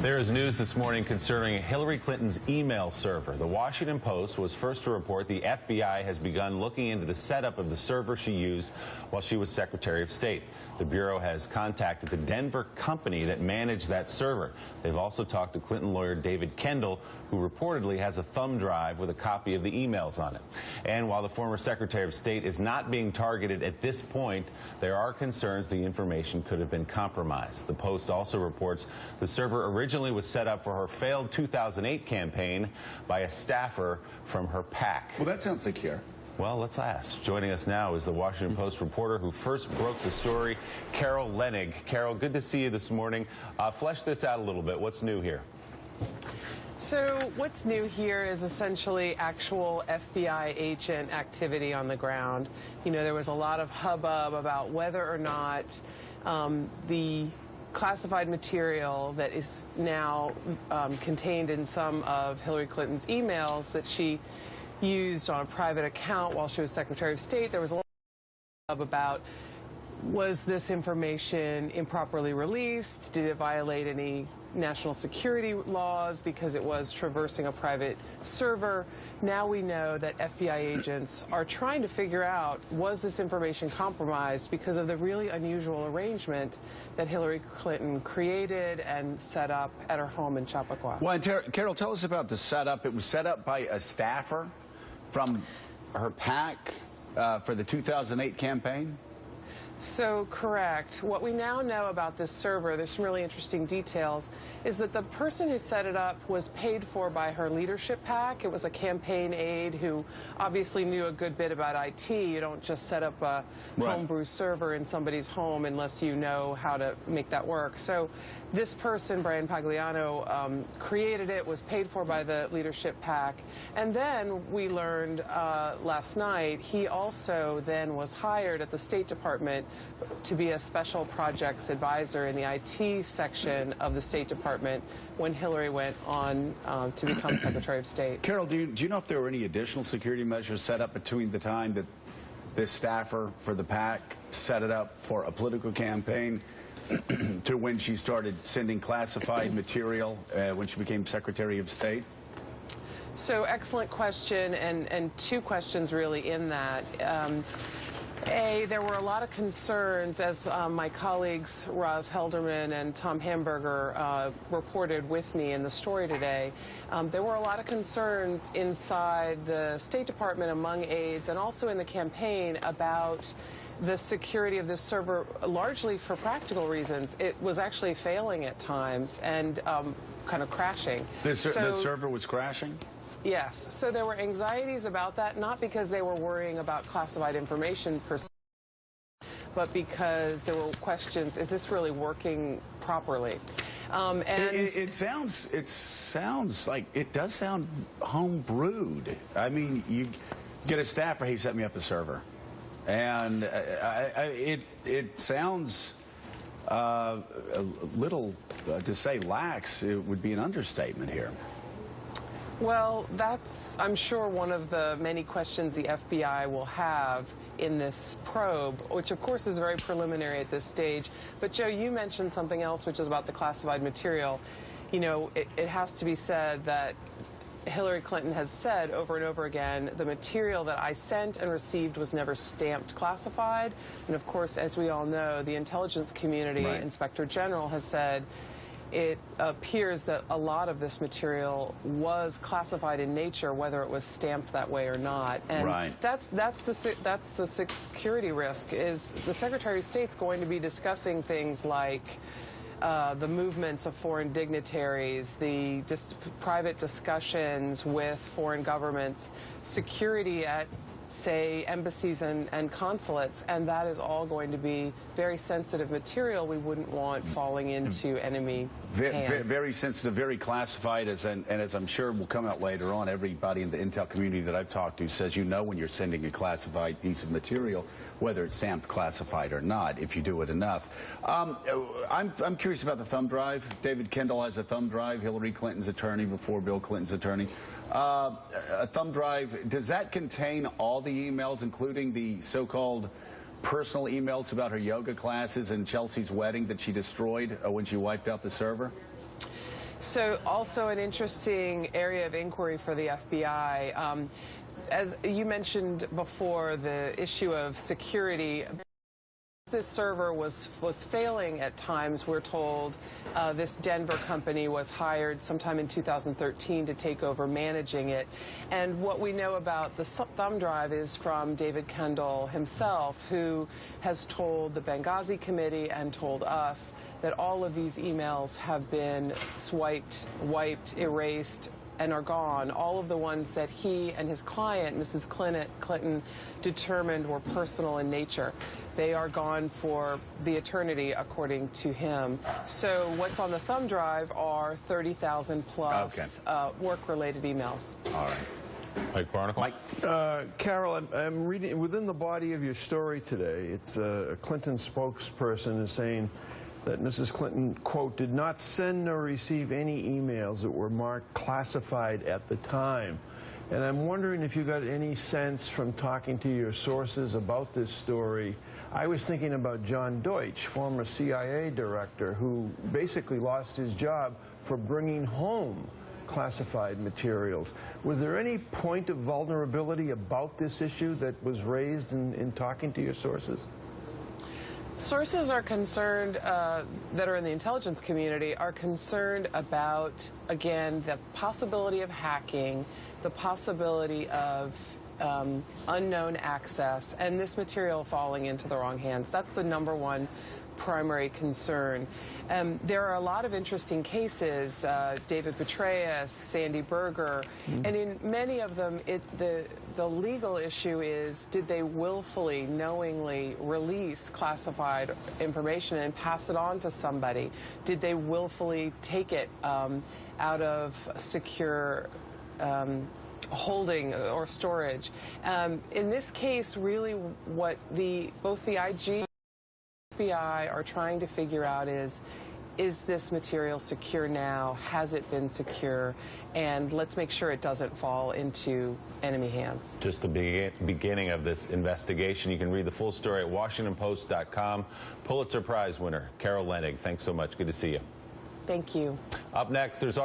There is news this morning concerning Hillary Clinton's email server. The Washington Post was first to report the FBI has begun looking into the setup of the server she used while she was Secretary of State. The Bureau has contacted the Denver company that managed that server. They've also talked to Clinton lawyer David Kendall, who reportedly has a thumb drive with a copy of the emails on it. And while the former Secretary of State is not being targeted at this point, there are concerns the information could have been compromised. The Post also reports the server originally was set up for her failed 2008 campaign by a staffer from her PAC. Well, that sounds secure. Well, let's ask. Joining us now is the Washington Post reporter who first broke the story, Carol Leonnig. Carol, good to see you this morning. Flesh this out a little bit. What's new here? So what's new here is essentially actual FBI agent activity on the ground. You know, there was a lot of hubbub about whether or not the classified material that is now contained in some of Hillary Clinton's emails that she used on a private account while she was Secretary of State. There was a lot of about, was this information improperly released? Did it violate any national security laws because it was traversing a private server? Now we know that FBI agents are trying to figure out, was this information compromised because of the really unusual arrangement that Hillary Clinton created and set up at her home in Chappaqua. Well, and Carol, tell us about the setup. It was set up by a staffer from her PAC for the 2008 campaign? So correct. What we now know about this server, there's some really interesting details, is that the person who set it up was paid for by her leadership PAC. It was a campaign aide who obviously knew a good bit about IT. You don't just set up a homebrew server in somebody's home unless you know how to make that work. So this person, Brian Pagliano, created it, was paid for by the leadership PAC. And then we learned last night he also then was hired at the State Department to be a special projects advisor in the IT section of the State Department when Hillary went on to become Secretary of State. Carol, do you know if there were any additional security measures set up between the time that this staffer for the PAC set it up for a political campaign to when she started sending classified material when she became Secretary of State? So excellent question, and two questions really in that. There were a lot of concerns, as my colleagues Roz Helderman and Tom Hamburger reported with me in the story today. There were a lot of concerns inside the State Department among aides and also in the campaign about the security of this server, largely for practical reasons. It was actually failing at times and kind of crashing. The server was crashing? Yes. So there were anxieties about that, not because they were worrying about classified information per se, but because there were questions, is this really working properly? It sounds like, it does sound home-brewed. I mean, you get a staffer, he set me up a server. And it sounds a little, to say lax, it would be an understatement here. Well, that's, I'm sure, one of the many questions the FBI will have in this probe, which of course is very preliminary at this stage. But Joe, you mentioned something else, which is about the classified material. You know, it has to be said that Hillary Clinton has said over and over again, the material that I sent and received was never stamped classified. And of course, as we all know, the intelligence community, Inspector General, has said it appears that a lot of this material was classified in nature, whether it was stamped that way or not. And that's the security risk, is the Secretary of State's going to be discussing things like the movements of foreign dignitaries, the private discussions with foreign governments, security at, say, embassies and consulates, and that is all going to be very sensitive material we wouldn't want falling into enemy hands. Very sensitive, very classified, and as I'm sure will come out later on, everybody in the intel community that I've talked to says you know when you're sending a classified piece of material, whether it's stamped classified or not, if you do it enough. I'm curious about the thumb drive. David Kendall has a thumb drive, Hillary Clinton's attorney before Bill Clinton's attorney. A thumb drive, does that contain all the emails, including the so-called personal emails about her yoga classes and Chelsea's wedding that she destroyed when she wiped out the server? So also an interesting area of inquiry for the FBI. As you mentioned before, the issue of security. This server was failing at times, we're told. This Denver company was hired sometime in 2013 to take over managing it. And what we know about the thumb drive is from David Kendall himself, who has told the Benghazi Committee and told us that all of these emails have been swiped, wiped, erased, and are gone. All of the ones that he and his client, Mrs. Clinton, determined were personal in nature. They are gone for the eternity, according to him. So what's on the thumb drive are 30,000 plus work-related emails. All right. Mike Barnacle. Mike. Carol, I'm reading within the body of your story today. It's a Clinton spokesperson is saying that Mrs. Clinton, quote, did not send nor receive any emails that were marked classified at the time. And I'm wondering if you got any sense from talking to your sources about this story. I was thinking about John Deutsch, former CIA director, who basically lost his job for bringing home classified materials. Was there any point of vulnerability about this issue that was raised in talking to your sources? Sources are concerned, that are in the intelligence community, are concerned about, again, the possibility of hacking, the possibility of unknown access, and this material falling into the wrong hands. That's the #1 primary concern. There are a lot of interesting cases, David Petraeus, Sandy Berger, and in many of them, the legal issue is, did they willfully, knowingly release classified information and pass it on to somebody? Did they willfully take it out of secure holding or storage? In this case, really what both the IG FBI are trying to figure out is this material secure now? Has it been secure? And let's make sure it doesn't fall into enemy hands. Just the beginning of this investigation. You can read the full story at WashingtonPost.com. Pulitzer Prize winner Carol Leonnig, thanks so much. Good to see you. Thank you. Up next, there's